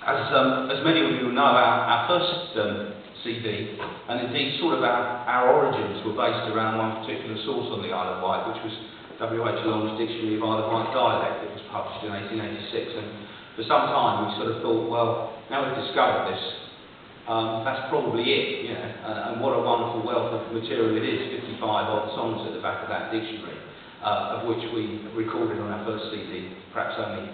As many of you know, our first CD, and indeed sort of our origins, were based around one particular source on the Isle of Wight, which was W.H. Long's Dictionary of Isle of Wight Dialect. It was published in 1886, and for some time we sort of thought, well, now we've discovered this, that's probably it, you know, and what a wonderful wealth of material it is, 55 odd songs at the back of that dictionary, of which we recorded on our first CD, perhaps only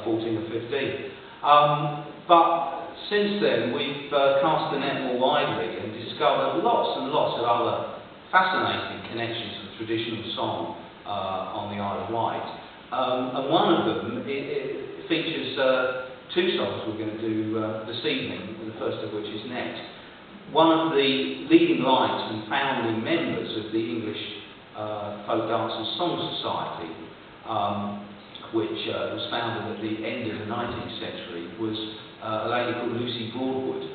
14 or 15. But since then, we've cast the net more widely and discovered lots and lots of other fascinating connections with traditional song on the Isle of Wight. And one of them it features two songs we're going to do this evening, the first of which is next. One of the leading lights and founding members of the English Folk Dance and Song Society, which was founded at the end of the 19th century, was a lady called Lucy Broadwood, who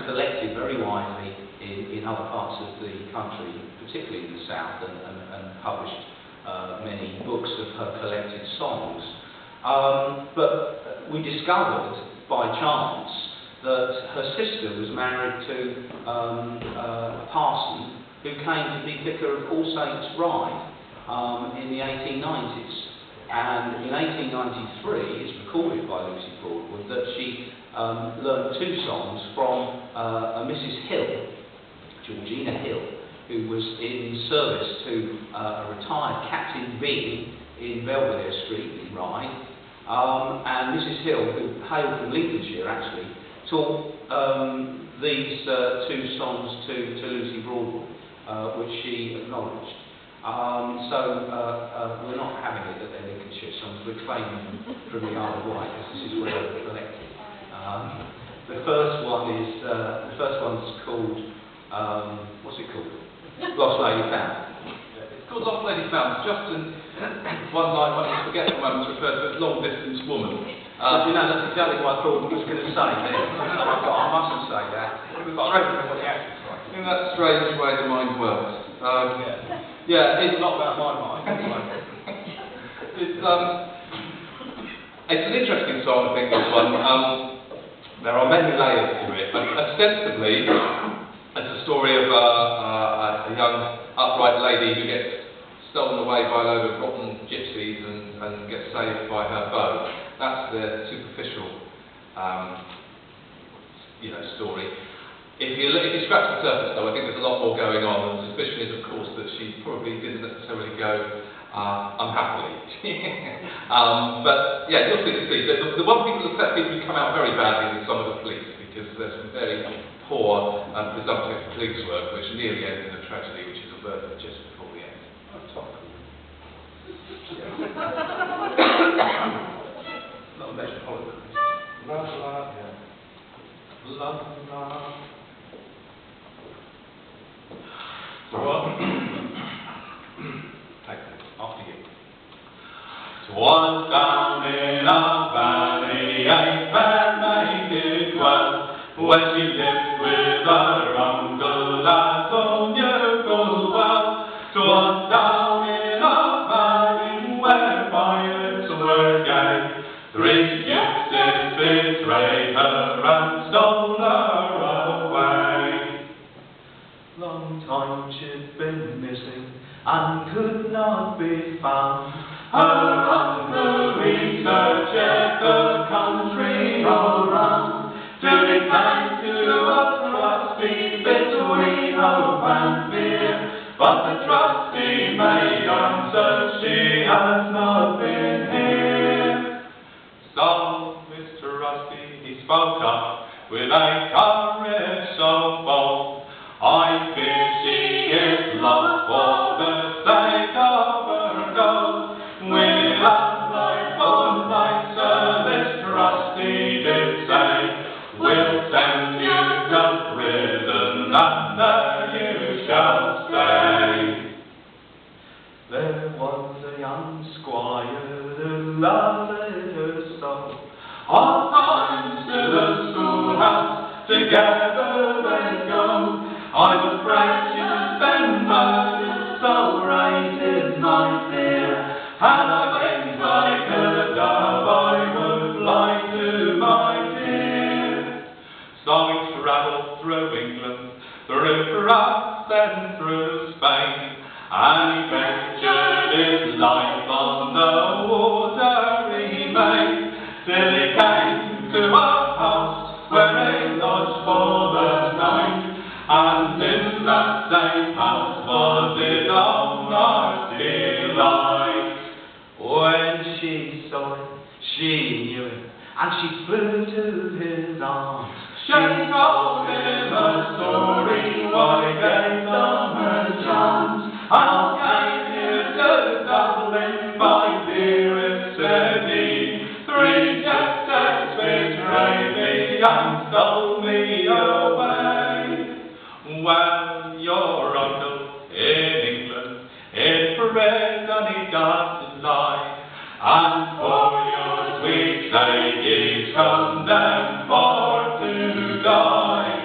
collected very widely in other parts of the country, particularly in the south, and published many books of her collected songs. But we discovered by chance that her sister was married to a parson who came to be vicar of All Saints' Ride in the 1890s. And in 1893, it's recorded by Lucy Broadwood that she learned two songs from a Mrs. Hill, Georgina Hill, who was in service to a retired Captain Bing in Belvedere Street in Rye. And Mrs. Hill, who hailed from Lincolnshire actually, taught these two songs to Lucy Broadwood, which she acknowledged. We're not having it at their Lincolnshire songs, we're claiming them from the Isle of Wight, because this is where they're collected. The first one's called, what's it called? Lost Lady Found. It's called Lost Lady Found. Just in one line, when you forget the moment, it's referred to as Long Distance Woman. You know, that's exactly what I thought I was going to say then. I mustn't say that. But I don't know what the action's like. In that strange way the mind works. Yeah, it's not about my mind. It's an interesting song, I think, this one. There are many layers to it, but ostensibly it's a story of a young upright lady who gets stolen away by a load of rotten gypsies and gets saved by her beau. That's the superficial story. If you scratch the surface, though, I think there's a lot more going on, and the suspicion is, of course, that she probably didn't necessarily go unhappily. But yeah, you'll see. The one thing that set people who come out very badly is some of the police, because there's some very poor and presumptive police work, which nearly ends in a tragedy, which is averted just before the end. Not a metropolitan. La la, yeah. La la. Take that, after you. 'Twas down in a valley a fair maid did dwell, where she lived with her uncle as all knew full well. 'Twas down in a valley where violets were gay, 3 gypsies betrayed her and stole her away. Long time she'd been missing and could not be found. Her uncle researched the country all round, till he came to a trusty between hope and fear. But the trusty maid answered, she has not been here. So Mr. Rusty, he spoke up with a courage so bold, I fear she is lost for the sake of her gold. With a life of light, Sir, this Rusty did say, we'll send you to prison, and there you shall stay. There was a young squire who loved her so, all times to the schoolhouse together they go. I was precious and murdered, so great is my fear. Had I wings like a dove, I would fly to my he saw it, she knew it, and she flew to his arms. She told him a story, why gave them her charms. I came here to Dublin, my dearest, said he. 3 jesters betrayed me and stole me away. Well, your uncle in England is prison, he doesn't lie, and for your sweet sake he's condemned for to die.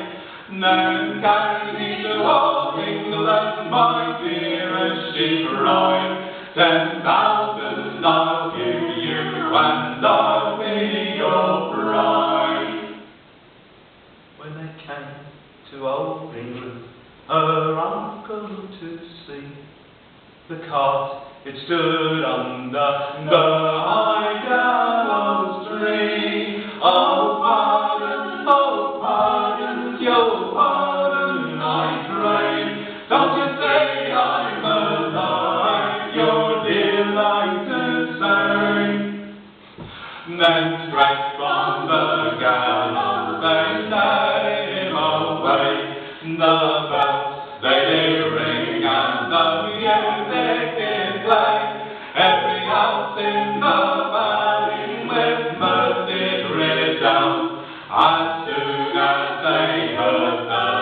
Then carry me to old England, my dearest, she cried. 10,000 I'll give you, and I'll be your bride. When they came to old England, her uncle to see, the cart it stood under the high gallows tree. Oh pardon, your pardon I crave. Don't you say I'm alive, your delight to say. Then straight from the gallows they led him away. The bells they did ring and the music did play. Every house in the valley with mirth did resound as soon as they heard the